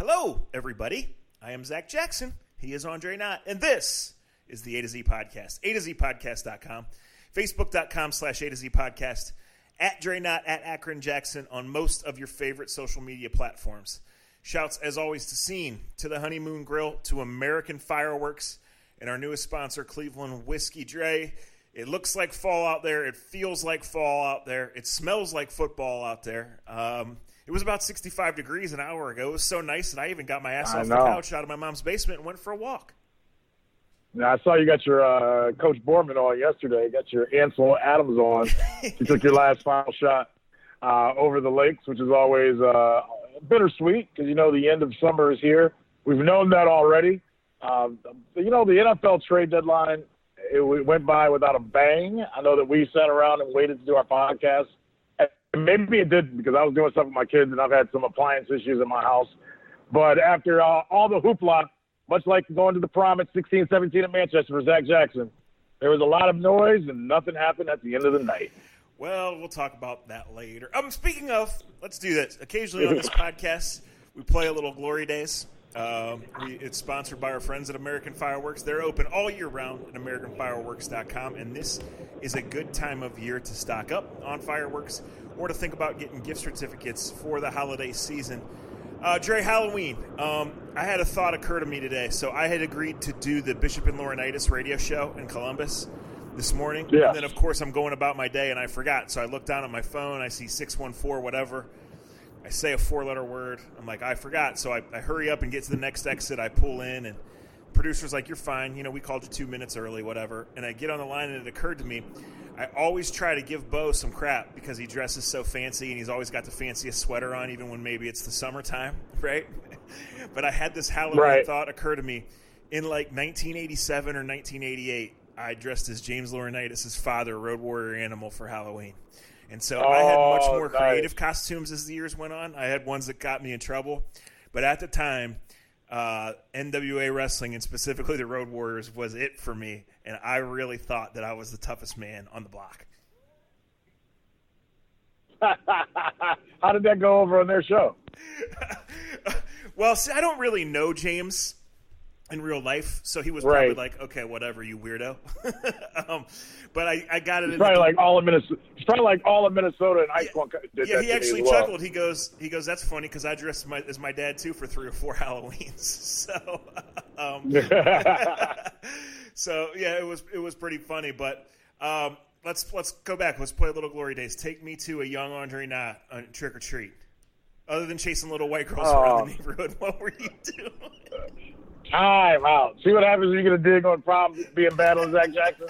Hello, everybody. I am Zach Jackson. He is Andre Knott. And this is the A to Z Podcast. A to Z Podcast.com. Facebook.com/A to Z Podcast. At Dre Knott, at Akron Jackson on most of your favorite social media platforms. Shouts, as always, to Scene, to the Honeymoon Grill, to American Fireworks, and our newest sponsor, Cleveland Whiskey. Dre, it looks like fall out there. It feels like fall out there. It smells like football out there. It was about 65 degrees an hour ago. It was so nice that I even got my ass off the couch out of my mom's basement and went for a walk. Now, I saw you got your Coach Borman on yesterday. You got your Ansel Adams on. You took your last final shot over the lakes, which is always bittersweet because, you know, the end of summer is here. We've known that already. The NFL trade deadline, it went by without a bang. I know that we sat around and waited to do our podcast. Maybe it didn't because I was doing stuff with my kids and I've had some appliance issues in my house. But after all the hoopla, much like going to the prom at 16, 17 in Manchester for Zach Jackson, there was a lot of noise and nothing happened at the end of the night. Well, we'll talk about that later. Speaking of, let's do this. Occasionally on this podcast, we play a little Glory Days. It's sponsored by our friends at American Fireworks. They're open all year round at AmericanFireworks.com, and this is a good time of year to stock up on fireworks or to think about getting gift certificates for the holiday season. Dre, Halloween. I had a thought occur to me today. So I had agreed to do the Bishop and Laurinaitis radio show in Columbus this morning. Yeah. And then, of course, I'm going about my day, and I forgot. So I look down at my phone. I see 614 whatever. I say a four-letter word. I'm like, I forgot. So I hurry up and get to the next exit. I pull in, and the producer's like, you're fine. You know, we called you 2 minutes early, whatever. And I get on the line, and it occurred to me, I always try to give Bo some crap because he dresses so fancy, and he's always got the fanciest sweater on, even when maybe it's the summertime, right? But I had this Halloween thought occur to me. In like 1987 or 1988, I dressed as James Laurinaitis' father, Road Warrior Animal, for Halloween. And so I had much more creative costumes as the years went on. I had ones that got me in trouble. But at the time, NWA wrestling, and specifically the Road Warriors, was it for me. And I really thought that I was the toughest man on the block. How did that go over on their show? Well, see, I don't really know James in real life, so he was probably like, okay, whatever, you weirdo. But I got it. He's probably like all of Minnesota. He's probably like all of Minnesota and high school. Yeah, he actually chuckled. He goes, that's funny because I dressed as my dad too for 3 or 4 Halloweens. So, so yeah, it was pretty funny. But let's go back. Let's play a little Glory Days. Take me to a young Andre Knott on trick or treat. Other than chasing little white girls around the neighborhood, what were you doing? Time out. See what happens when you get a dig on prom being bad on Zach Jackson?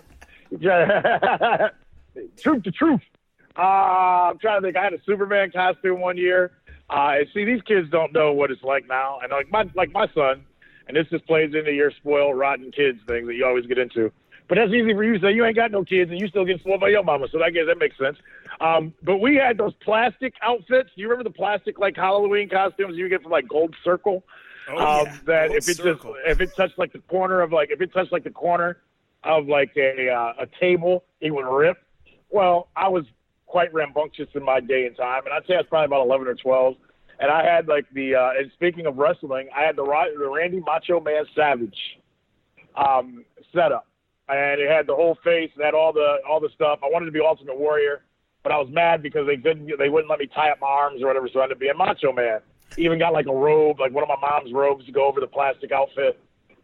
Truth to truth. I'm trying to think. I had a Superman costume one year. See, these kids don't know what it's like now. And like my son, and this just plays into your spoiled, rotten kids thing that you always get into. But that's easy for you to say. You ain't got no kids, and you still get spoiled by your mama. So I guess that makes sense. But we had those plastic outfits. Do you remember the plastic like Halloween costumes you get from like Gold Circle? That Gold Circle. If it touched like the corner of a table, it would rip. Well, I was quite rambunctious in my day and time, and I'd say I was probably about 11 or 12. And I had like and speaking of wrestling, I had the Randy Macho Man Savage setup, and it had the whole face, and had all the stuff. I wanted to be Ultimate Warrior, but I was mad because they wouldn't let me tie up my arms or whatever, so I ended up being Macho Man. Even got like a robe, like one of my mom's robes to go over the plastic outfit.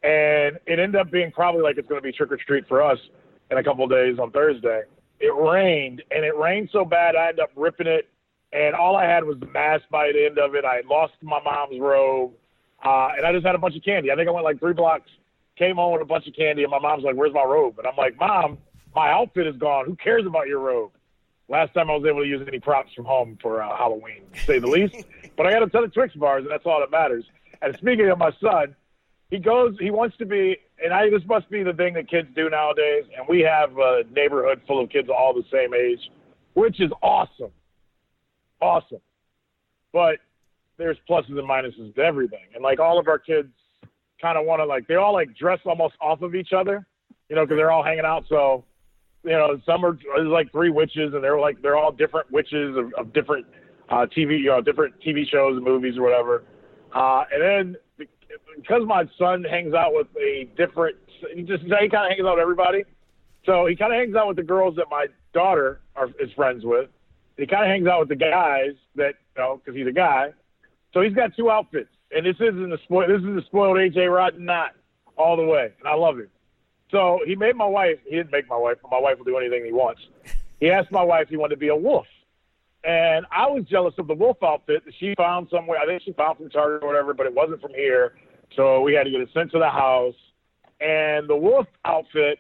And it ended up being probably like it's going to be trick or treat for us in a couple of days on Thursday. It rained, and it rained so bad I ended up ripping it. And all I had was the mask by the end of it. I lost my mom's robe, and I just had a bunch of candy. I think I went like 3 blocks, came home with a bunch of candy, and my mom's like, "Where's my robe?" And I'm like, "Mom, my outfit is gone. Who cares about your robe?" Last time I was able to use any props from home for Halloween, to say the least. But I got a ton of Twix bars, and that's all that matters. And speaking of my son, he wants to be, and this must be the thing that kids do nowadays, and we have a neighborhood full of kids all the same age, which is awesome. Awesome. But there's pluses and minuses to everything. And, like, all of our kids kind of want to, like, they all, like, dress almost off of each other, because they're all hanging out, so – some are there's like 3 witches, and they're all different witches of different TV, different TV shows and movies or whatever. And then because my son hangs out with he kind of hangs out with everybody. So he kind of hangs out with the girls that my daughter is friends with. He kind of hangs out with the guys that, because he's a guy. So he's got two outfits. And this is the spoiled AJ Rotten knot all the way. And I love him. So he didn't make my wife, but my wife will do anything he wants. He asked my wife if he wanted to be a wolf. And I was jealous of the wolf outfit that she found somewhere. I think she found from Target or whatever, but it wasn't from here. So we had to get it sent to the house. And the wolf outfit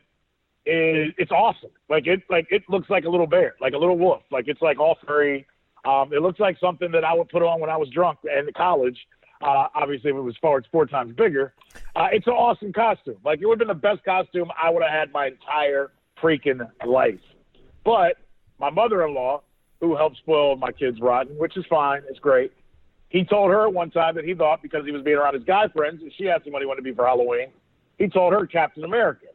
it's awesome. It looks like a little bear, like a little wolf. Like it's like all furry. It looks like something that I would put on when I was drunk in college. Obviously, if it was four times bigger. It's an awesome costume. Like, it would have been the best costume I would have had my entire freaking life. But my mother-in-law, who helped spoil my kids rotten, which is fine, it's great, he told her at one time that he thought because he was being around his guy friends, and she asked him what he wanted to be for Halloween, he told her Captain America.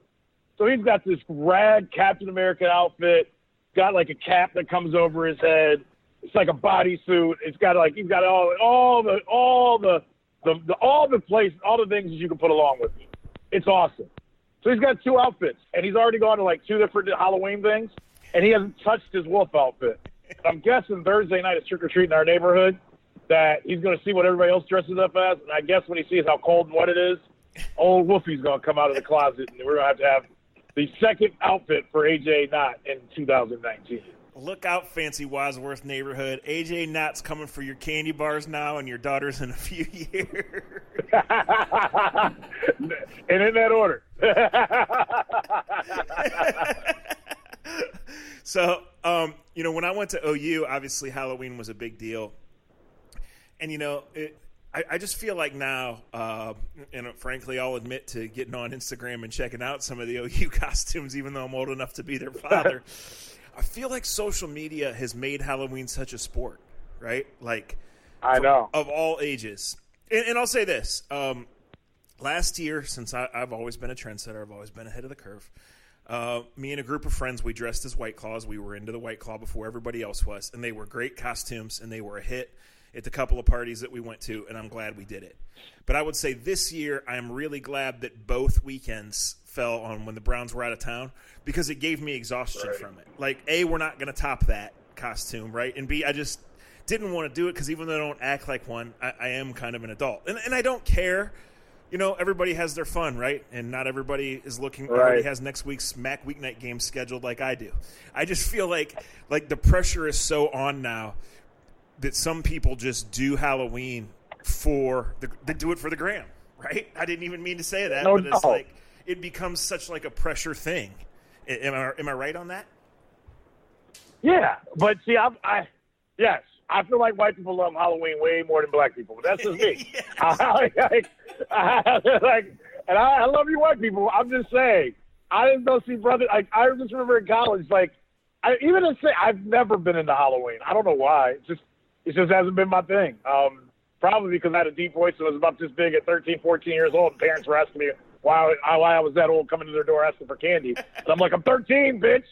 So he's got this rad Captain America outfit, got like a cap that comes over his head. It's like a bodysuit. It's got he's got all the things that you can put along with it. It's awesome. So he's got two outfits, and he's already gone to like two different Halloween things, and he hasn't touched his wolf outfit. I'm guessing Thursday night at trick or treat in our neighborhood that he's going to see what everybody else dresses up as, and I guess when he sees how cold and wet it is, old Wolfie's going to come out of the closet, and we're going to have the second outfit for AJ Knott in 2019. Look out, fancy Wadsworth neighborhood. AJ Knott's coming for your candy bars now and your daughters in a few years. And in that order. So, when I went to OU, obviously Halloween was a big deal. And, I just feel like now, and frankly, I'll admit to getting on Instagram and checking out some of the OU costumes, even though I'm old enough to be their father. I feel like social media has made Halloween such a sport, right? Like, I know. Of all ages. And I'll say this. Last year, since I've always been a trendsetter, I've always been ahead of the curve, me and a group of friends, we dressed as White Claws. We were into the White Claw before everybody else was, and they were great costumes, and they were a hit at the couple of parties that we went to, and I'm glad we did it. But I would say this year I'm really glad that both weekends fell on when the Browns were out of town because it gave me exhaustion from it. Like, A, we're not going to top that costume, right? And B, I just didn't want to do it because even though I don't act like one, I am kind of an adult. And I don't care. Everybody has their fun, right? And not everybody is everybody has next week's MAC weeknight game scheduled like I do. I just feel like the pressure is so on now that some people just do Halloween they do it for the gram, right? I didn't even mean to say that, but it's like it becomes such like a pressure thing. Am I right on that? Yeah, but see, yes, I feel like white people love Halloween way more than black people, but that's just me. And I love you white people. I'm just saying, I just don't see brother. I just remember in college, I've never been into Halloween. I don't know why. It just hasn't been my thing. Probably because I had a deep voice and was about this big at 13, 14 years old. And parents were asking me why I was that old coming to their door asking for candy. And I'm like, I'm 13, bitch.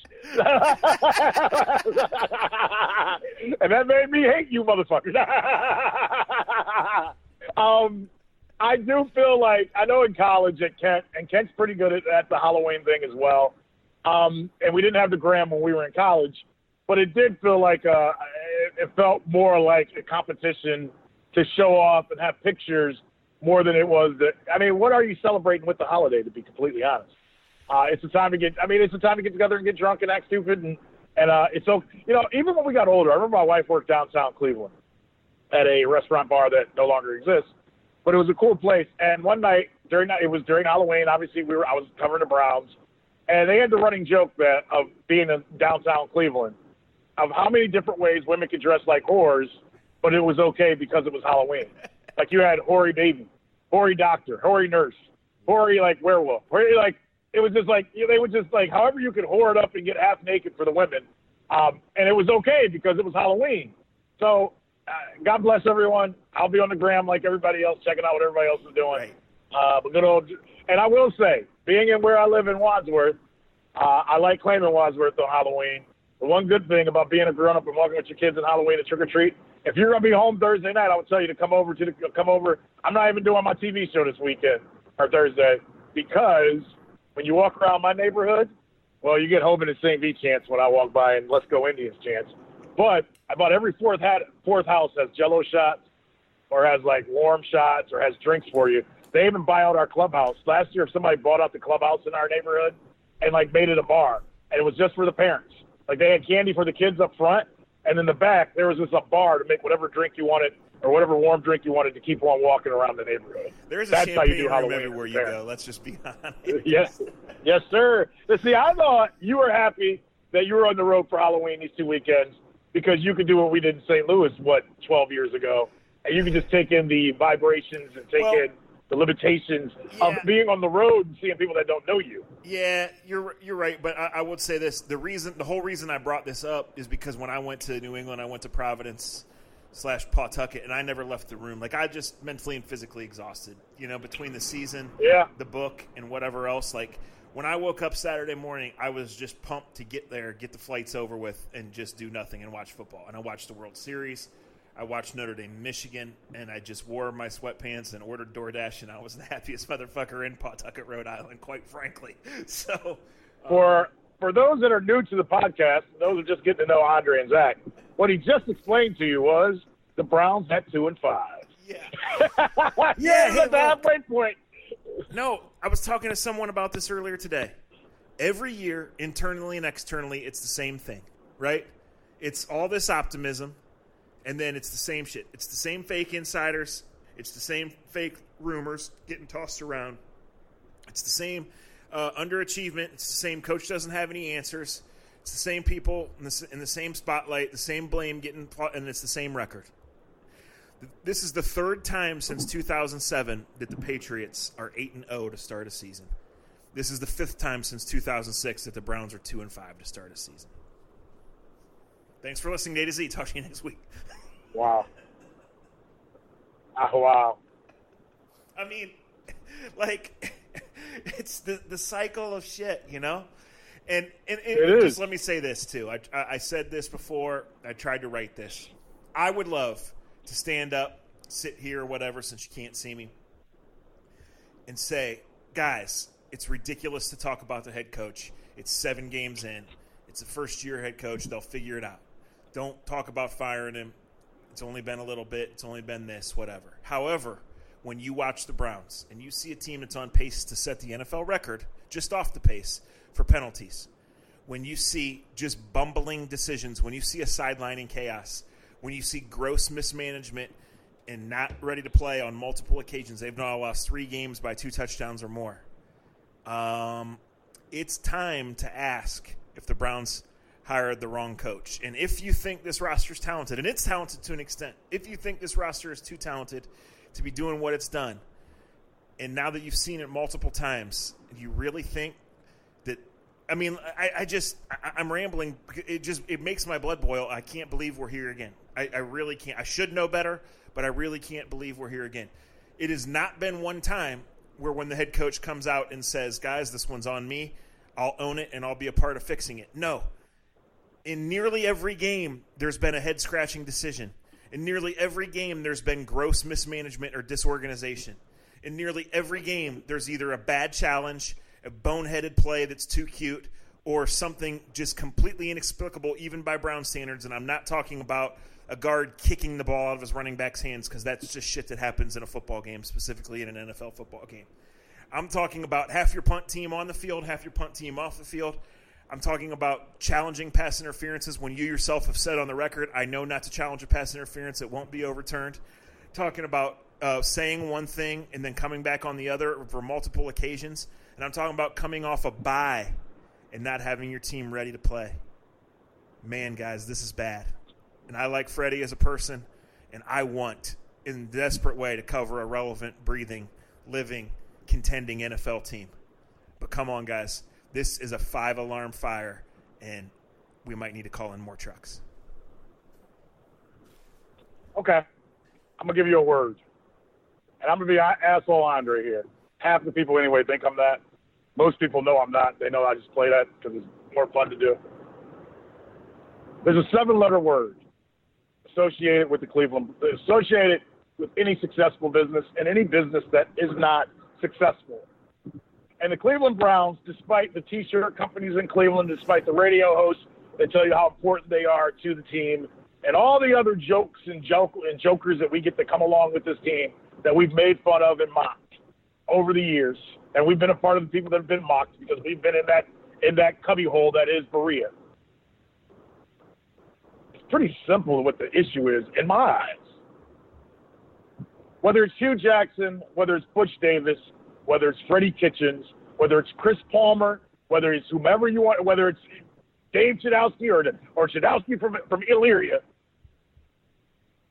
And that made me hate you motherfuckers. I do feel like, I know in college at Kent, and Kent's pretty good at the Halloween thing as well. And we didn't have the gram when we were in college, but it did feel like it felt more like a competition to show off and have pictures more than it was what are you celebrating with the holiday, to be completely honest? It's a time to get together and get drunk and act stupid. And it's so, even when we got older, I remember my wife worked downtown Cleveland at a restaurant bar that no longer exists, but it was a cool place. And one night it was during Halloween, obviously I was covering the Browns, and they had the running joke of being in downtown Cleveland of how many different ways women could dress like whores, but it was okay because it was Halloween. Like, you had hoary baby, hoary doctor, hoary nurse, hoary, werewolf. Hoary, it was just they would just, however you could whore it up and get half naked for the women. And it was okay because it was Halloween. So, God bless everyone. I'll be on the gram like everybody else, checking out what everybody else is doing. Right. And I will say, being in where I live in Wadsworth, I like claiming Wadsworth on Halloween. The one good thing about being a grown-up and walking with your kids on Halloween at trick-or-treat If you're going to be home Thursday night, I would tell you to come over. I'm not even doing my TV show this weekend or Thursday because when you walk around my neighborhood, well, you get home in the St. V chants when I walk by and Let's Go Indians chants. But about every fourth house has Jello shots or has like warm shots or has drinks for you. They even buy out our clubhouse. Last year, somebody bought out the clubhouse in our neighborhood and like made it a bar, and it was just for the parents. Like they had candy for the kids up front, and in the back there was just a bar to make whatever drink you wanted or whatever warm drink you wanted to keep on walking around the neighborhood. There's a That's champagne room everywhere you go. Let's just be honest. Yes, sir. But see, I thought you were happy that you were on the road for Halloween these 2 weekends because you could do what we did in St. Louis, 12 years ago, and you could just take in the vibrations and take in the limitations of being on the road and seeing people that don't know you. Yeah, you're right, but I would say this: the whole reason I brought this up is because when I went to New England, I went to Providence / Pawtucket, and I never left the room. Like I just mentally and physically exhausted, between the season, the book, and whatever else. Like when I woke up Saturday morning, I was just pumped to get there, get the flights over with, and just do nothing and watch football. And I watched the World Series. I watched Notre Dame, Michigan, and I just wore my sweatpants and ordered DoorDash, and I was the happiest motherfucker in Pawtucket, Rhode Island, quite frankly. So, for those that are new to the podcast, those who are just getting to know Andre and Zach, what he just explained to you was the Browns at 2-5. Yeah, that's the halfway point. No, I was talking to someone about this earlier today. Every year, internally and externally, it's the same thing, right? It's all this optimism. And then it's the same shit. It's the same fake insiders. It's the same fake rumors getting tossed around. It's the same underachievement. It's the same coach doesn't have any answers. It's the same people in the same spotlight, the same blame and it's the same record. This is the third time since 2007 that the Patriots are 8-0 to start a season. This is the fifth time since 2006 that the Browns are 2-5 to start a season. Thanks for listening to A to Z. Talk to you next week. Wow. Wow. I mean, like, it's the cycle of shit, And it just is. let me say this, too. I said this before. I tried to write this. I would love to stand up, sit here or whatever, since you can't see me, and say, guys, it's ridiculous to talk about the head coach. It's 7 games in. It's a first-year head coach. They'll figure it out. Don't talk about firing him. It's only been a little bit. It's only been this, whatever. However, when you watch the Browns and you see a team that's on pace to set the NFL record, just off the pace, for penalties, when you see just bumbling decisions, when you see a sidelining chaos, when you see gross mismanagement and not ready to play on multiple occasions, they've now lost 3 games by 2 touchdowns or more. It's time to ask if the Browns hired the wrong coach. And if you think this roster is talented, and it's talented to an extent, if you think this roster is too talented to be doing what it's done, and now that you've seen it multiple times, you really think that – I mean, I'm rambling. It makes my blood boil. I can't believe we're here again. I really can't. I should know better, but I really can't believe we're here again. It has not been one time where when the head coach comes out and says, guys, this one's on me, I'll own it and I'll be a part of fixing it. No. In nearly every game, there's been a head-scratching decision. In nearly every game, there's been gross mismanagement or disorganization. In nearly every game, there's either a bad challenge, a boneheaded play that's too cute, or something just completely inexplicable, even by Brown standards. And I'm not talking about a guard kicking the ball out of his running back's hands, because that's just shit that happens in a football game, specifically in an NFL football game. I'm talking about half your punt team on the field, half your punt team off the field. I'm talking about challenging pass interferences when you yourself have said on the record, I know not to challenge a pass interference. It won't be overturned. Talking about saying one thing and then coming back on the other for multiple occasions. And I'm talking about coming off a bye and not having your team ready to play. Man, guys, this is bad. And I like Freddie as a person, and I want, in a desperate way, to cover a relevant, breathing, living, contending NFL team. But come on, guys. This is a 5-alarm fire, and we might need to call in more trucks. Okay. I'm going to give you a word. And I'm going to be asshole Andre here. Half the people anyway think I'm that. Most people know I'm not. They know I just play that because it's more fun to do. There's a 7-letter word. associated with the Cleveland, associated with any successful business and any business that is not successful. And the Cleveland Browns, despite the T-shirt companies in Cleveland, despite the radio hosts that tell you how important they are to the team, and all the other jokes and jokers that we get to come along with this team that we've made fun of and mocked over the years, and we've been a part of the people that have been mocked because we've been in that cubbyhole that is Berea. It's pretty simple what the issue is in my eyes. Whether it's Hugh Jackson, whether it's Butch Davis, whether it's Freddie Kitchens, whether it's Chris Palmer, whether it's whomever you want, whether it's Dave Chudowski or Chudowski from Illyria,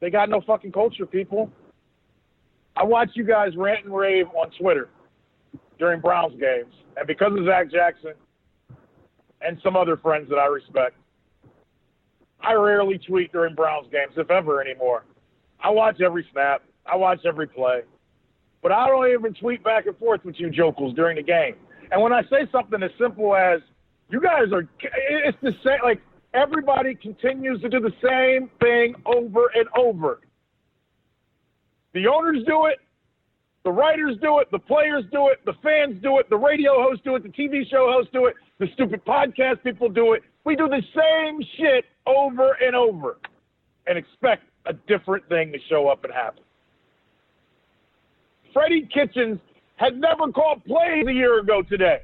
they got no fucking culture, people. I watch you guys rant and rave on Twitter during Browns games, and because of Zach Jackson and some other friends that I respect, I rarely tweet during Browns games, if ever anymore. I watch every snap. I watch every play. But I don't even tweet back and forth with you jokers during the game. And when I say something as simple as, you guys are, it's the same, like, everybody continues to do the same thing over and over. The owners do it. The writers do it. The players do it. The fans do it. The radio hosts do it. The TV show hosts do it. The stupid podcast people do it. We do the same shit over and over and expect a different thing to show up and happen. Freddie Kitchens had never called plays a year ago today.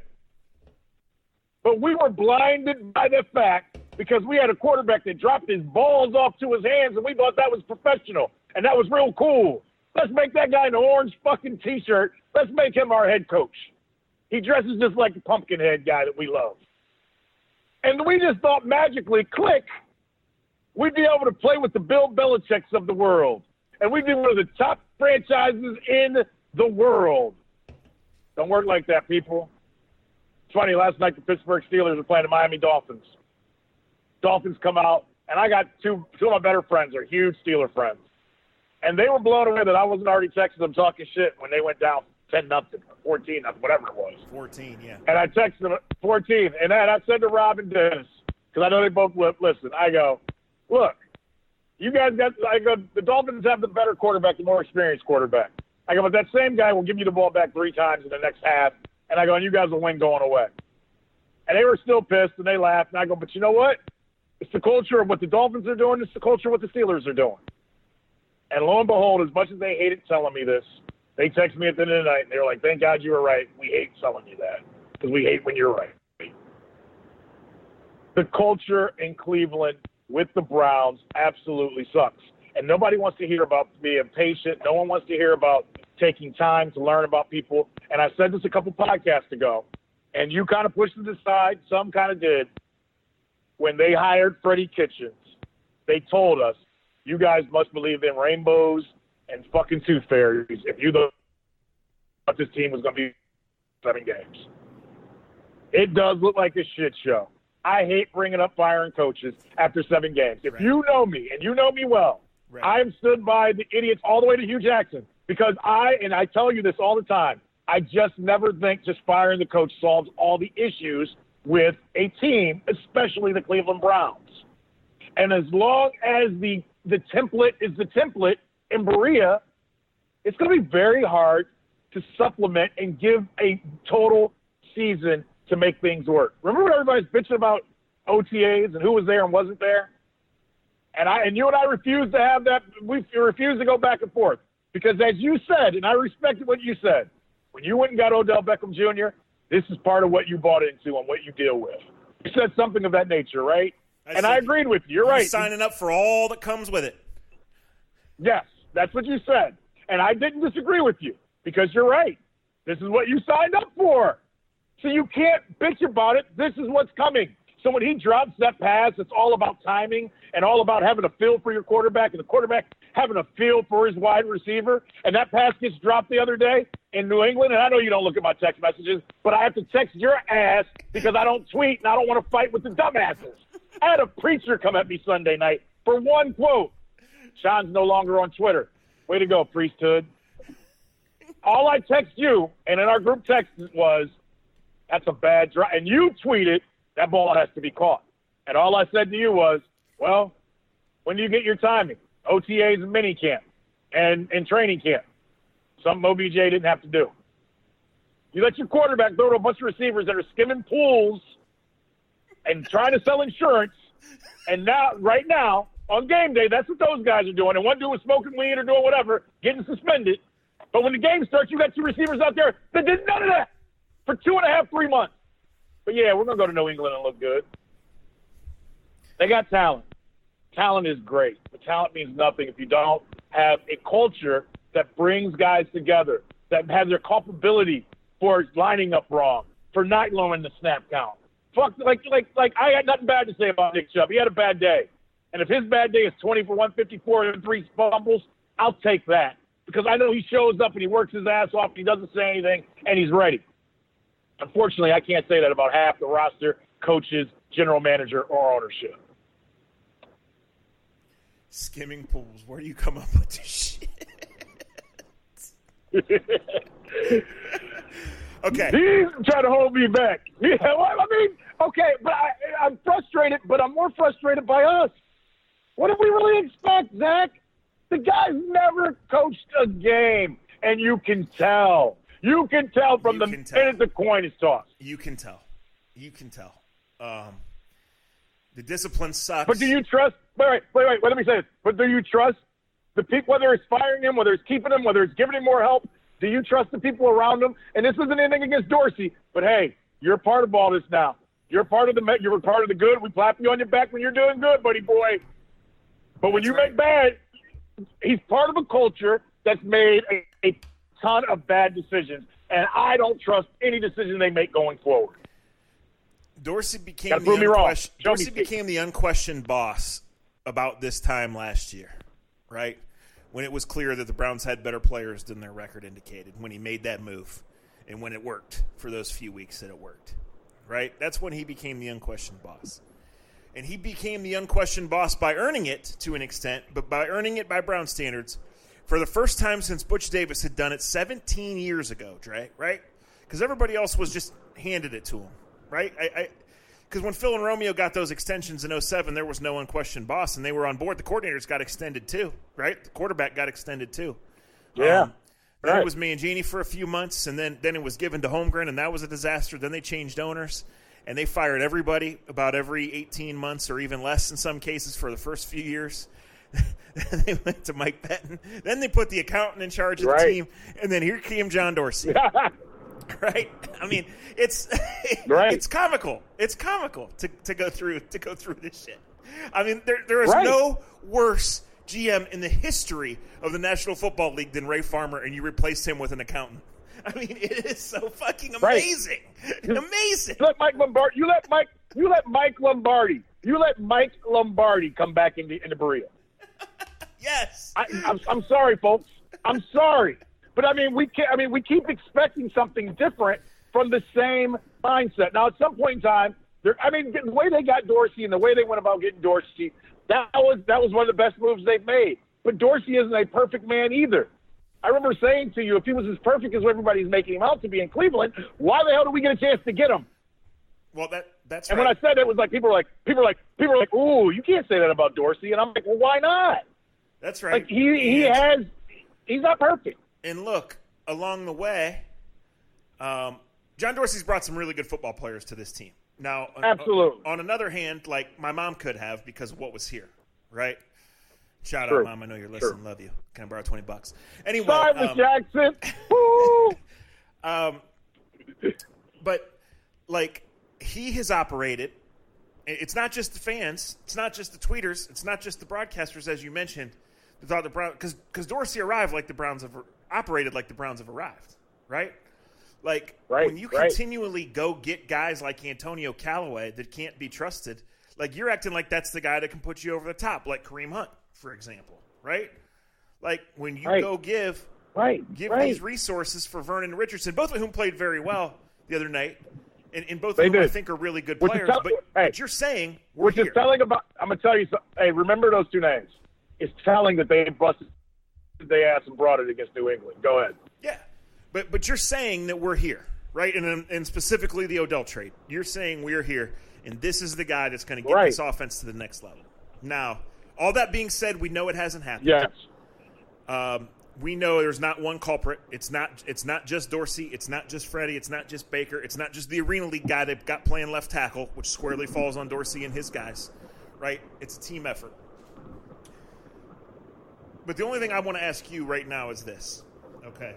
But we were blinded by the fact because we had a quarterback that dropped his balls off to his hands, and we thought that was professional, and that was real cool. Let's make that guy an orange fucking T-shirt. Let's make him our head coach. He dresses just like the Pumpkinhead guy that we love. And we just thought magically, click, we'd be able to play with the Bill Belichick's of the world. And we'd be one of the top franchises in the world. Don't work like that, people. It's funny, last night the Pittsburgh Steelers were playing the Miami Dolphins. Dolphins come out, and I got two of my better friends are huge Steeler friends. And they were blown away that I wasn't already texting them talking shit when they went down 10-0, 14-0, whatever it was. 14, yeah. And I texted them 14. And then I said to Rob and Dennis, because I know they both listen, I go, look, you guys the Dolphins have the better quarterback, the more experienced quarterback. I go, but that same guy will give you the ball back 3 times in the next half. And I go, and you guys will win going away. And they were still pissed, and they laughed. And I go, but you know what? It's the culture of what the Dolphins are doing. It's the culture of what the Steelers are doing. And lo and behold, as much as they hated telling me this, they texted me at the end of the night, and they were like, thank God you were right. We hate telling you that because we hate when you're right. The culture in Cleveland with the Browns absolutely sucks. And nobody wants to hear about being patient. No one wants to hear about taking time to learn about people. And I said this a couple podcasts ago, and you kind of pushed it aside. Some kind of did. When they hired Freddie Kitchens, they told us, you guys must believe in rainbows and fucking tooth fairies if you thought this team was going to be 7 games. It does look like a shit show. I hate bringing up firing coaches after 7 games. If you know me, and you know me well, I've stood by the idiots all the way to Hugh Jackson because I tell you this all the time, I just never think just firing the coach solves all the issues with a team, especially the Cleveland Browns. And as long as the template is the template in Berea, it's going to be very hard to supplement and give a total season to make things work. Remember when everybody's bitching about OTAs and who was there and wasn't there? And you and I refused to have that. We refused to go back and forth because, as you said, and I respected what you said, when you went and got Odell Beckham Jr., this is part of what you bought into and what you deal with. You said something of that nature, right? I agreed with you. You're right. Signing up for all that comes with it. Yes, that's what you said. And I didn't disagree with you because you're right. This is what you signed up for. So you can't bitch about it. This is what's coming. So when he drops that pass, it's all about timing and all about having a feel for your quarterback and the quarterback having a feel for his wide receiver. And that pass gets dropped the other day in New England. And I know you don't look at my text messages, but I have to text your ass because I don't tweet and I don't want to fight with the dumbasses. I had a preacher come at me Sunday night for one quote. Sean's no longer on Twitter. Way to go, priesthood. All I text you, and in our group text was, that's a bad drive. And you tweeted, that ball has to be caught. And all I said to you was, well, when do you get your timing? OTAs and mini camp and training camp. Something OBJ didn't have to do. You let your quarterback throw to a bunch of receivers that are skimming pools and trying to sell insurance, and right now, on game day, that's what those guys are doing. And one dude was smoking weed or doing whatever, getting suspended. But when the game starts, you got two receivers out there that did none of that for 2.5, 3 months. But, yeah, we're going to go to New England and look good. They got talent. Talent is great. But talent means nothing if you don't have a culture that brings guys together, that has their culpability for lining up wrong, for not lowering the snap count. Fuck, like I had nothing bad to say about Nick Chubb. He had a bad day. And if his bad day is 20 for 154 and 3 fumbles, I'll take that. Because I know he shows up and he works his ass off and he doesn't say anything and he's ready. Unfortunately, I can't say that about half the roster, coaches, general manager, or ownership. Skimming pools. Where do you come up with this shit? Okay. He's trying to hold me back. Yeah, well, I mean, okay, but I'm frustrated, but I'm more frustrated by us. What did we really expect, Zach? The guy's never coached a game, and you can tell. You can tell from the minute the coin is tossed. You can tell. You can tell. The discipline sucks. But do you trust – wait, let me say this. But do you trust the people, whether it's firing him, whether it's keeping him, whether it's giving him more help, do you trust the people around him? And this isn't anything against Dorsey, but, hey, you're part of all this now. You're part of the good. We clap you on your back when you're doing good, buddy boy. But when you make bad, he's part of a culture that's made a ton of bad decisions, and I don't trust any decision they make going forward. Dorsey became the unquestioned boss about this time last year, right? When it was clear that the Browns had better players than their record indicated, when he made that move and when it worked for those few weeks that it worked, right? That's when he became the unquestioned boss. And he became the unquestioned boss by earning it to an extent, but by earning it by Brown standards for the first time since Butch Davis had done it 17 years ago, Dre, right? Because everybody else was just handed it to him, right? Because when Phil and Romeo got those extensions in 2007, there was no unquestioned boss, and they were on board. The coordinators got extended too, right? The quarterback got extended too. Yeah. Then it was Mangini for a few months, and then it was given to Holmgren, and that was a disaster. Then they changed owners, and they fired everybody about every 18 months or even less in some cases for the first few years. They went to Mike Pettin. Then they put the accountant in charge of the team, and then here came John Dorsey. Right? I mean, it's it's comical. It's comical to go through this shit. I mean, there is no worse GM in the history of the National Football League than Ray Farmer, and you replaced him with an accountant. I mean, it is so fucking amazing. Amazing. You let Mike Lombardi come back into Berea. Yes. I'm sorry, folks. I'm sorry. But I mean, we keep expecting something different from the same mindset. Now, at some point in time, the way they got Dorsey and the way they went about getting Dorsey, that was one of the best moves they've made. But Dorsey isn't a perfect man either. I remember saying to you, if he was as perfect as everybody's making him out to be in Cleveland, why the hell did we get a chance to get him? Well, that's and right. When I said it was like people were like, ooh, you can't say that about Dorsey, and I'm like, well, why not? That's right. Like he's not perfect. And look, along the way, John Dorsey's brought some really good football players to this team. Now, absolutely. On another hand, like my mom could have because of what was here, right? Shout True. out, Mom. I know you're listening. Love you. Can I borrow $20? Anyway, Simon Jackson. Woo! But like he has operated. It's not just the fans. It's not just the tweeters. It's not just the broadcasters, as you mentioned. Who thought the Browns, because Dorsey arrived like the Browns have operated like the Browns have arrived, right? Like when you continually go get guys like Antonio Callaway that can't be trusted, like you're acting like that's the guy that can put you over the top, like Kareem Hunt, for example, right? Like when you go give these resources for Vernon Richardson, both of whom played very well the other night, and both of whom I think are really good players. But you're saying we're here. Is telling about. I'm gonna tell you something. Hey, remember those two names. It's telling that they busted their ass and brought it against New England. Go ahead. Yeah, but you're saying that we're here, right? And specifically the Odell trade. You're saying we're here, and this is the guy that's going to get this offense to the next level. Now, All that being said, we know it hasn't happened. Yes. We know there's not one culprit. It's not just Dorsey. It's not just Freddie. It's not just Baker. It's not just the Arena League guy they've got playing left tackle, which squarely falls on Dorsey and his guys, right? It's a team effort. But the only thing I want to ask you right now is this, okay?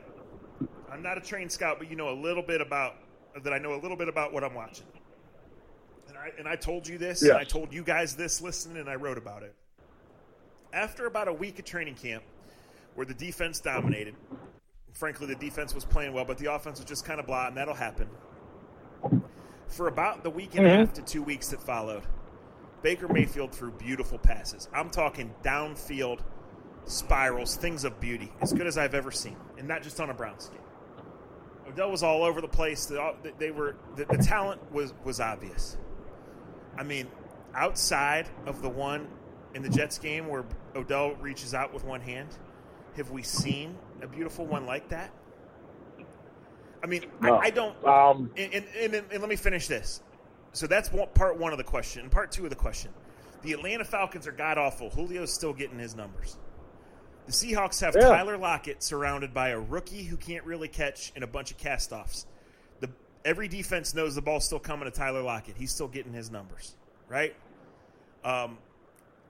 I'm not a trained scout, but you know a little bit about that. I know a little bit about what I'm watching. And I told you this, yes. And I told you guys this, listen, and I wrote about it. After about a week of training camp, where the defense dominated. Frankly, the defense was playing well, but the offense was just kind of blah, and that'll happen. For about the week and a half to 2 weeks that followed, Baker Mayfield threw beautiful passes. I'm talking downfield spirals, things of beauty, as good as I've ever seen, and not just on a Browns game. Odell was all over the place. The talent was obvious. I mean, outside of the one in the Jets game where Odell reaches out with one hand, have we seen a beautiful one like that? I mean, no. I don't. And let me finish this. So that's part one of the question. Part two of the question. The Atlanta Falcons are god-awful. Julio's still getting his numbers. The Seahawks have Tyler Lockett surrounded by a rookie who can't really catch and a bunch of cast-offs. Every defense knows the ball's still coming to Tyler Lockett. He's still getting his numbers, right?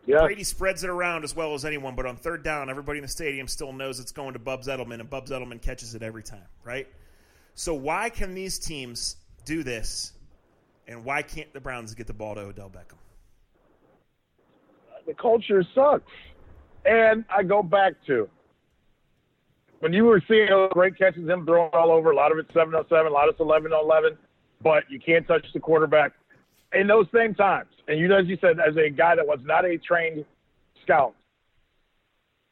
Brady spreads it around as well as anyone, but on third down, everybody in the stadium still knows it's going to Bubs Edelman, and Bubs Edelman catches it every time, right? So why can these teams do this, and why can't the Browns get the ball to Odell Beckham? The culture sucks. And I go back to when you were seeing great catches, him throwing all over, a lot of it 7-on-7, a lot of it 11-on-11, but you can't touch the quarterback. In those same times, and as you said, as a guy that was not a trained scout,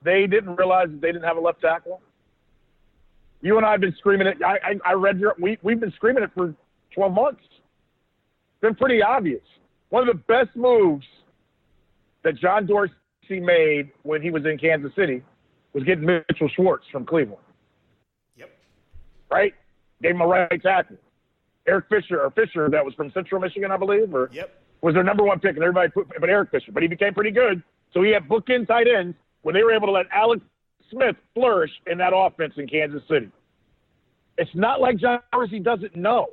they didn't realize that they didn't have a left tackle. You and I have been screaming it. I read we've been screaming it for 12 months. It's been pretty obvious. One of the best moves that John Dorsey made when he was in Kansas City was getting Mitchell Schwartz from Cleveland. Yep. Right? Gave him a right tackle. Eric Fisher, that was from Central Michigan, I believe, was their number one pick, and everybody but Eric Fisher. But he became pretty good, so he had bookend tight ends when they were able to let Alex Smith flourish in that offense in Kansas City. It's not like John Dorsey doesn't know,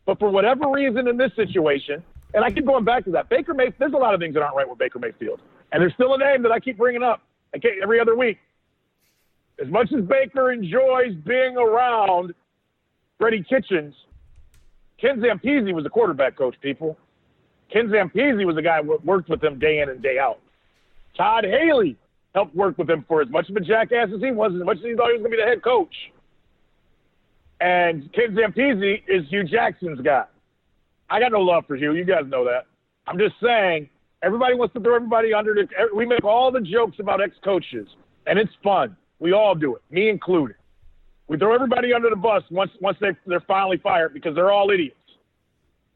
but for whatever reason in this situation, and I keep going back to that, Baker Mayfield, there's a lot of things that aren't right with Baker Mayfield, and there's still a name that I keep bringing up every other week. As much as Baker enjoys being around Freddie Kitchens, Ken Zampese was the quarterback coach, people. Ken Zampese was the guy who worked with him day in and day out. Todd Haley helped work with him for as much of a jackass as he was, as much as he thought he was going to be the head coach. And Ken Zampese is Hugh Jackson's guy. I got no love for Hugh. You guys know that. I'm just saying, everybody wants to throw everybody under the – we make all the jokes about ex-coaches, and it's fun. We all do it, me included. We throw everybody under the bus once they're finally fired because they're all idiots.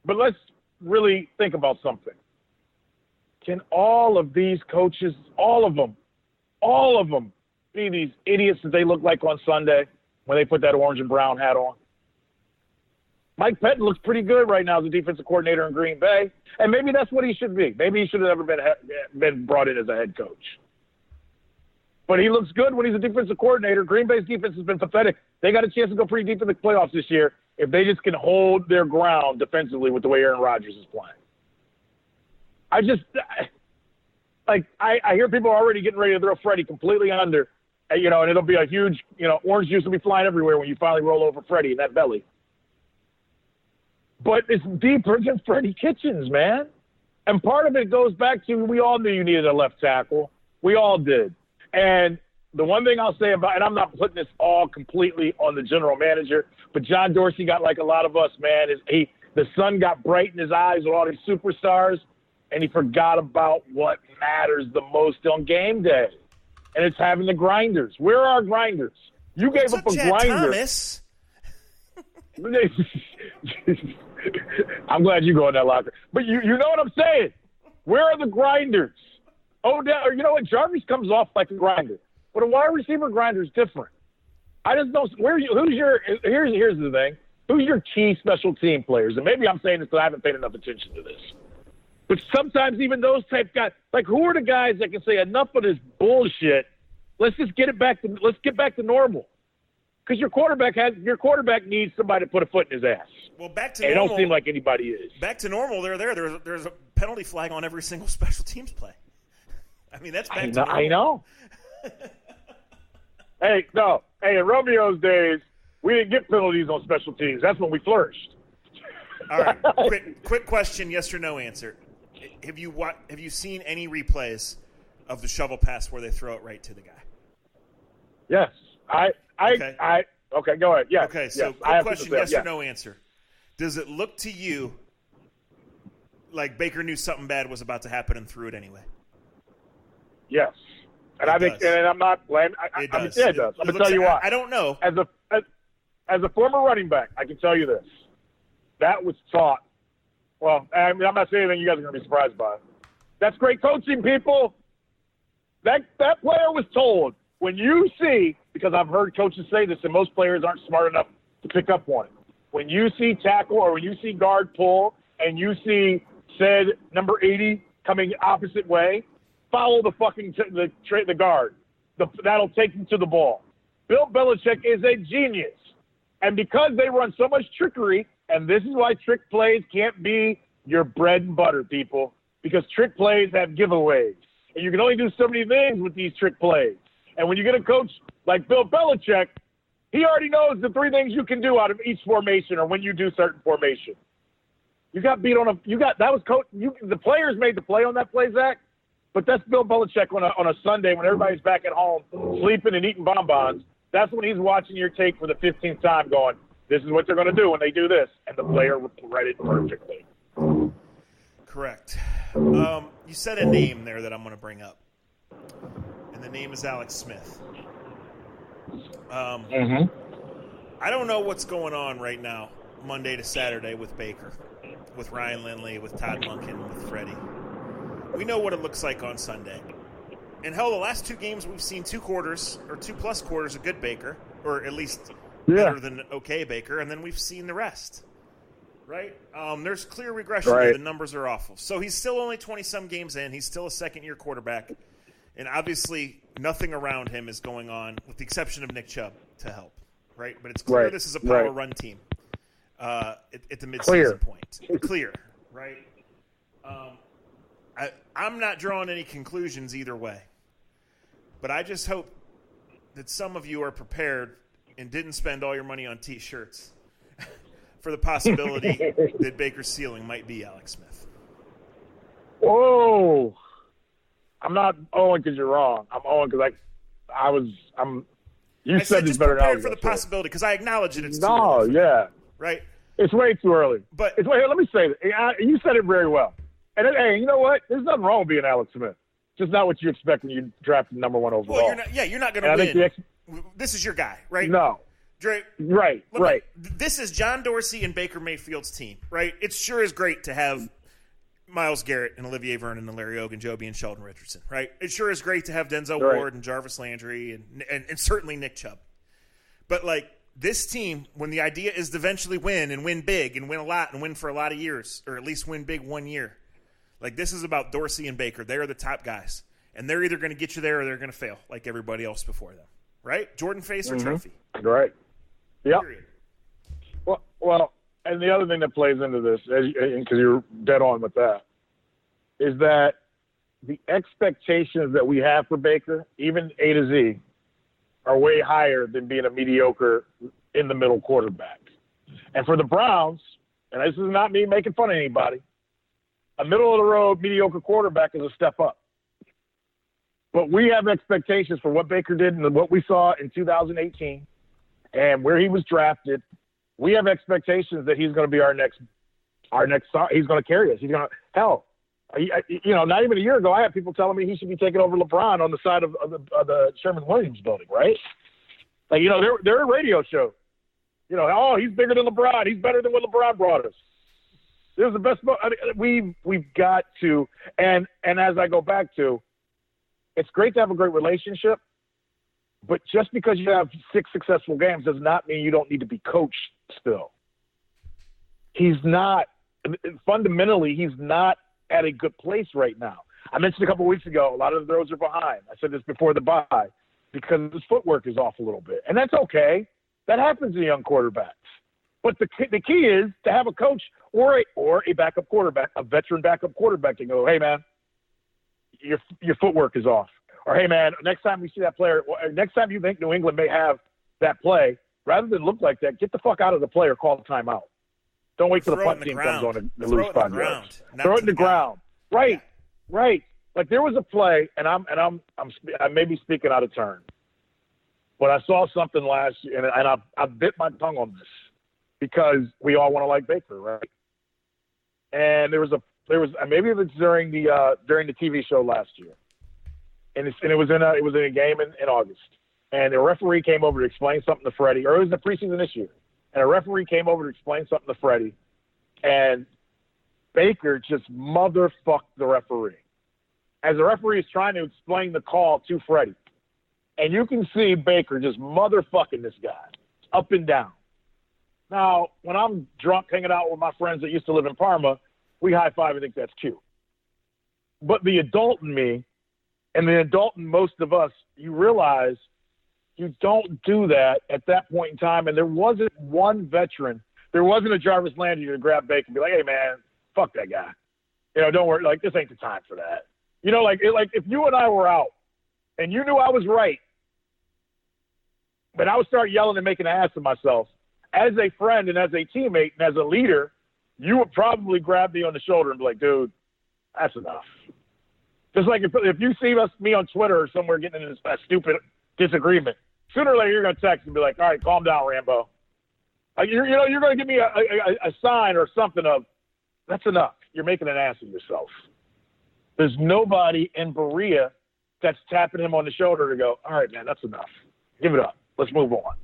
But let's really think about something. Can all of these coaches, all of them, be these idiots that they look like on Sunday when they put that orange and brown hat on? Mike Pettin looks pretty good right now as a defensive coordinator in Green Bay, and maybe that's what he should be. Maybe he should have never been brought in as a head coach. But he looks good when he's a defensive coordinator. Green Bay's defense has been pathetic. They got a chance to go pretty deep in the playoffs this year if they just can hold their ground defensively with the way Aaron Rodgers is playing. I hear people already getting ready to throw Freddie completely under, and it'll be a huge, orange juice will be flying everywhere when you finally roll over Freddie in that belly. But it's deeper than Freddie Kitchens, man. And part of it goes back to we all knew you needed a left tackle. We all did. And the one thing I'll say about, and I'm not putting this all completely on the general manager, but John Dorsey got like a lot of us, man. The sun got bright in his eyes with all these superstars, and he forgot about what matters the most on game day, and it's having the grinders. Where are our grinders? You gave up a grinder. Thomas. I'm glad you go in that locker. But you know what I'm saying? Where are the grinders? Odell, you know what? Jarvis comes off like a grinder, but a wide receiver grinder is different. I just don't. Here's the thing. Who's your key special team players? And maybe I'm saying this because I haven't paid enough attention to this. But sometimes even those type guys, like who are the guys that can say enough of this bullshit? Let's just get back to normal. Because your quarterback needs somebody to put a foot in his ass. Well, back to normal. It don't seem like anybody is. Back to normal. There's a penalty flag on every single special teams play. I mean, that's back to normal. I know. Hey, in Romeo's days, we didn't get penalties on special teams. That's when we flourished. All right, quick question, yes or no answer. Have you seen any replays of the shovel pass where they throw it right to the guy? Yes. Okay, go ahead. Yeah. Okay, so quick question, yes or no answer. Does it look to you like Baker knew something bad was about to happen and threw it anyway? Yes. And I think, and I'm not blaming. It does. It does. I'm going to tell you why. I don't know. As a former running back, I can tell you this. That was taught. Well, I mean, I'm not saying anything you guys are going to be surprised by. That's great coaching, people. That player was told, when you see, because I've heard coaches say this, and most players aren't smart enough to pick up on it. When you see tackle or when you see guard pull and you see said number 80 coming opposite way, follow the fucking the guard. That'll take you to the ball. Bill Belichick is a genius. And because they run so much trickery, and this is why trick plays can't be your bread and butter, people, because trick plays have giveaways. And you can only do so many things with these trick plays. And when you get a coach like Bill Belichick, he already knows the three things you can do out of each formation or when you do certain formation. You got beat on the players made the play on that play, Zach, but that's Bill Belichick on a Sunday when everybody's back at home sleeping and eating bonbons. That's when he's watching your tape for the 15th time going, this is what they're going to do when they do this. And the player read it perfectly. Correct. You said a name there that I'm going to bring up. And the name is Alex Smith. I don't know what's going on right now, Monday to Saturday with Baker, with Ryan Lindley, with Todd Monken, with Freddie. We know what it looks like on Sunday. And hell, the last two games we've seen 2 quarters or 2+ quarters of good Baker, or at least better than okay Baker, and then we've seen the rest. Right? There's clear regression there. The numbers are awful. So he's still only 20-some games in. He's still a second-year quarterback. And obviously nothing around him is going on, with the exception of Nick Chubb, to help. Right? But it's clear this is a power run team at the midseason point. Clear. Right? I'm not drawing any conclusions either way. But I just hope that some of you are prepared and didn't spend all your money on T-shirts for the possibility that Baker's ceiling might be Alex Smith. Whoa. I'm not owing because you're wrong. I'm owing because you said this better than I was for the possibility because I acknowledge that it's too early. Yeah. Right? It's way too early. But here, let me say that. You said it very well. And then, hey, you know what? There's nothing wrong with being Alex Smith. Just not what you expect when you draft the number 1 overall. Well, you're not going to win. This is your guy, right? No. Right. This is John Dorsey and Baker Mayfield's team, right? It sure is great to have Myles Garrett and Olivier Vernon and Larry Ogunjobi and Sheldon Richardson, right? It sure is great to have Denzel Ward and Jarvis Landry and certainly Nick Chubb. But, this team, when the idea is to eventually win and win big and win a lot and win for a lot of years, or at least win big 1 year, this is about Dorsey and Baker. They are the top guys. And they're either going to get you there or they're going to fail like everybody else before them. Right? Jordan face or trophy. Right. Yep. Period. Well, and the other thing that plays into this, because you're dead on with that, is that the expectations that we have for Baker, even A to Z, are way higher than being a mediocre in-the-middle quarterback. And for the Browns, and this is not me making fun of anybody, a middle-of-the-road mediocre quarterback is a step up. But we have expectations for what Baker did and what we saw in 2018 and where he was drafted. We have expectations that he's going to be our next. He's going to carry us. He's going to hell. Not even a year ago, I had people telling me he should be taking over LeBron on the side of the Sherman-Williams building, right? They're a radio show. He's bigger than LeBron. He's better than what LeBron brought us. This is the best. We've got to, and as I go back to, it's great to have a great relationship, but just because you have 6 successful games does not mean you don't need to be coached still. He's not, fundamentally, he's not at a good place right now. I mentioned a couple of weeks ago, a lot of the throws are behind. I said this before the bye because his footwork is off a little bit. And that's okay. That happens to young quarterbacks. But the key is to have a coach or a backup quarterback, a veteran backup quarterback, to go, hey, man, your footwork is off. Or, hey, man, next time we see that player, next time you think New England may have that play, rather than look like that, get the fuck out of the play or call the timeout. Don't wait till the punt team comes on and lose 5 yards. Throw it in the ground. Right, yeah. Right. Like there was a play, and I may be speaking out of turn, but I saw something last year, and I bit my tongue on this because we all want to like Baker, right? And there was maybe it was during the TV show last year, and it was in a game in August, and the referee came over to explain something to Freddie, or it was the preseason this year, and a referee came over to explain something to Freddie, and Baker just motherfucked the referee as the referee is trying to explain the call to Freddie, and you can see Baker just motherfucking this guy up and down. Now, when I'm drunk hanging out with my friends that used to live in Parma, we high-five and think that's cute. But the adult in me and the adult in most of us, you realize you don't do that at that point in time. And there wasn't one veteran. There wasn't a Jarvis Landry to grab Baker and be like, hey, man, fuck that guy. Don't worry. Like, this ain't the time for that. Like if you and I were out and you knew I was right, but I would start yelling and making an ass of myself, as a friend and as a teammate and as a leader, you would probably grab me on the shoulder and be like, dude, that's enough. Just like if you see me on Twitter or somewhere getting into a stupid disagreement, sooner or later you're going to text and be like, all right, calm down, Rambo. You're going to give me a sign or something of, that's enough. You're making an ass of yourself. There's nobody in Berea that's tapping him on the shoulder to go, all right, man, that's enough. Give it up. Let's move on.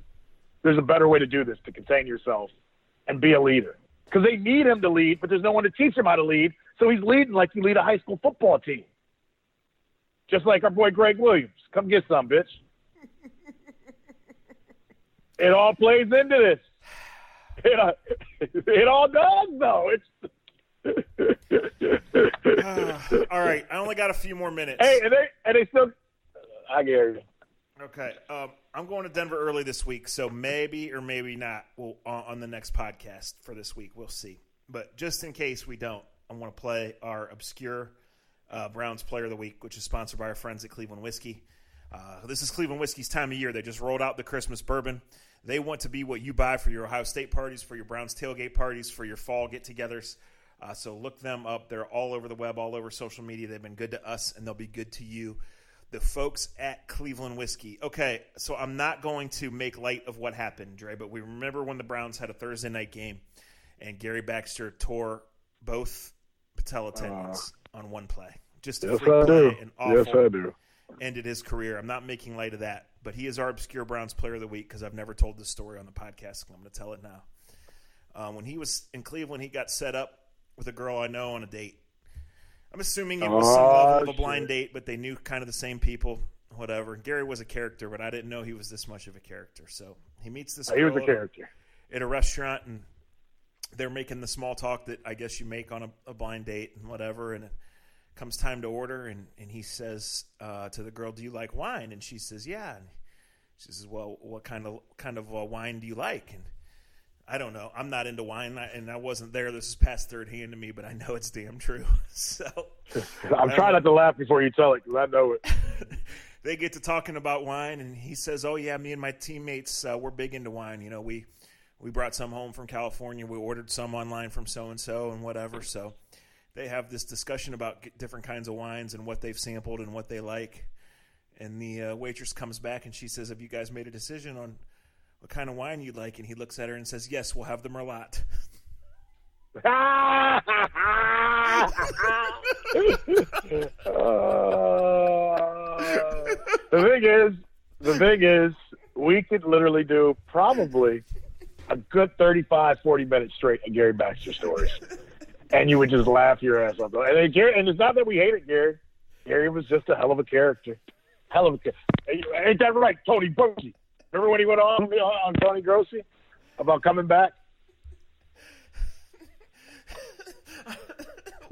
There's a better way to do this, to contain yourself and be a leader. Because they need him to lead, but there's no one to teach him how to lead. So he's leading like you lead a high school football team. Just like our boy Greg Williams. Come get some, bitch. It all plays into this. It all does, though. All right, I only got a few more minutes. Hey, and they still – I hear you. Okay, I'm going to Denver early this week, so maybe or maybe not on the next podcast for this week. We'll see. But just in case we don't, I want to play our obscure Browns Player of the Week, which is sponsored by our friends at Cleveland Whiskey. This is Cleveland Whiskey's time of year. They just rolled out the Christmas bourbon. They want to be what you buy for your Ohio State parties, for your Browns tailgate parties, for your fall get-togethers. So look them up. They're all over the web, all over social media. They've been good to us, and they'll be good to you. The folks at Cleveland Whiskey. Okay, so I'm not going to make light of what happened, Dre, but we remember when the Browns had a Thursday night game, and Gary Baxter tore both patella tendons on one play. Just a freak play and awful. Yes, I do. Ended his career. I'm not making light of that, but he is our obscure Browns Player of the Week because I've never told this story on the podcast, and I'm going to tell it now. When he was in Cleveland, he got set up with a girl I know on a date. I'm assuming it was some level of a blind date, but they knew kind of the same people, whatever. Gary was a character, but I didn't know he was this much of a character. So he meets this girl. He was a character. At a restaurant, and they're making the small talk that I guess you make on a blind date and whatever, and it comes time to order, and he says to the girl, do you like wine? And she says, yeah. And she says, well, what kind of wine do you like? And I don't know. I'm not into wine, and I wasn't there. This is past third hand to me, but I know it's damn true. So I'm trying not to laugh before you tell it because I know it. They get to talking about wine, and he says, oh, yeah, me and my teammates, we're big into wine. We brought some home from California. We ordered some online from so-and-so and whatever. So they have this discussion about different kinds of wines and what they've sampled and what they like. And the waitress comes back, and she says, have you guys made a decision on what kind of wine you'd like? And he looks at her and says, yes, we'll have the Merlot. The thing is, we could literally do probably a good 35, 40 minutes straight of Gary Baxter stories. And you would just laugh your ass off. And it's not that we hated Gary. Gary was just a hell of a character. Ain't that right, Tony Grossi? Remember when he went on Tony Grossi about coming back?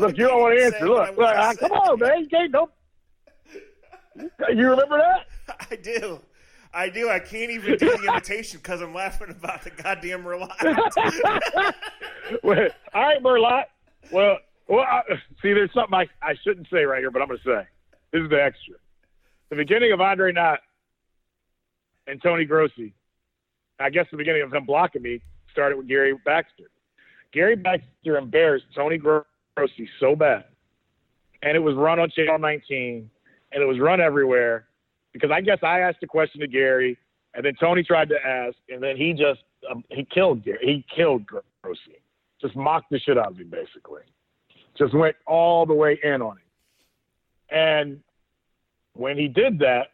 Look, you don't want to answer. Look, come on, man. You can't. Don't. You remember that? I do. I can't even do the imitation because I'm laughing about the goddamn Merlot. All right, Merlot. Well, see, there's something I shouldn't say right here, but I'm going to say. This is the extra. The beginning of Andre Knott and Tony Grossi, I guess the beginning of him blocking me, started with Gary Baxter. Gary Baxter embarrassed Tony Grossi so bad, and it was run on Channel 19, and it was run everywhere, because I guess I asked a question to Gary, and then Tony tried to ask, and then he just he killed Gary. He killed Grossi. Just mocked the shit out of him, basically. Just went all the way in on him. And when he did that,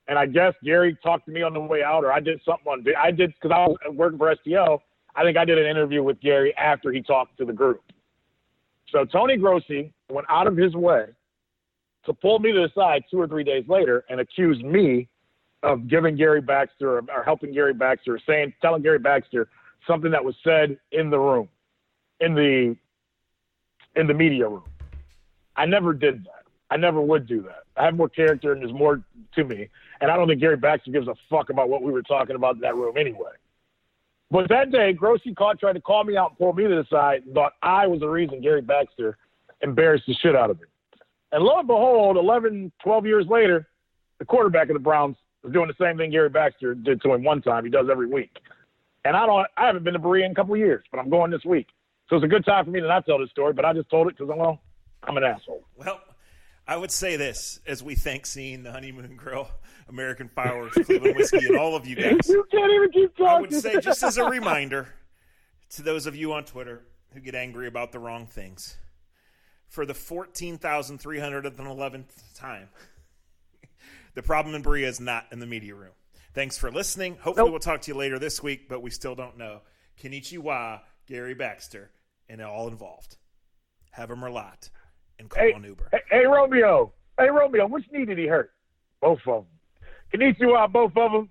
and I guess Gary talked to me on the way out, or I did something because I was working for STL, I think I did an interview with Gary after he talked to the group. So Tony Grossi went out of his way to pull me to the side 2 or 3 days later and accuse me of giving Gary Baxter or helping Gary Baxter, telling Gary Baxter something that was said in the room, in the media room. I never did that. I never would do that. I have more character and there's more to me. And I don't think Gary Baxter gives a fuck about what we were talking about in that room anyway. But that day, Grossi tried to call me out and pull me to the side and thought I was the reason Gary Baxter embarrassed the shit out of me. And lo and behold, 11, 12 years later, the quarterback of the Browns is doing the same thing Gary Baxter did to him one time. He does every week. And I haven't been to Berea in a couple of years, but I'm going this week. So it's a good time for me to not tell this story, but I just told it because I'm an asshole. Well, I would say this as we thank Scene, the Honeymoon Grill, American Fireworks, Cleveland Whiskey, and all of you guys. You can't even keep talking. I would say, just as a reminder to those of you on Twitter who get angry about the wrong things, for the 14,311th time, the problem in Berea is not in the media room. Thanks for listening. Hopefully we'll talk to you later this week, but we still don't know. Konnichiwa, Gary Baxter, and all involved. Have a Merlot and call an Uber. Hey, Romeo. Which knee did he hurt? Both of them. Konnichiwa, both of them.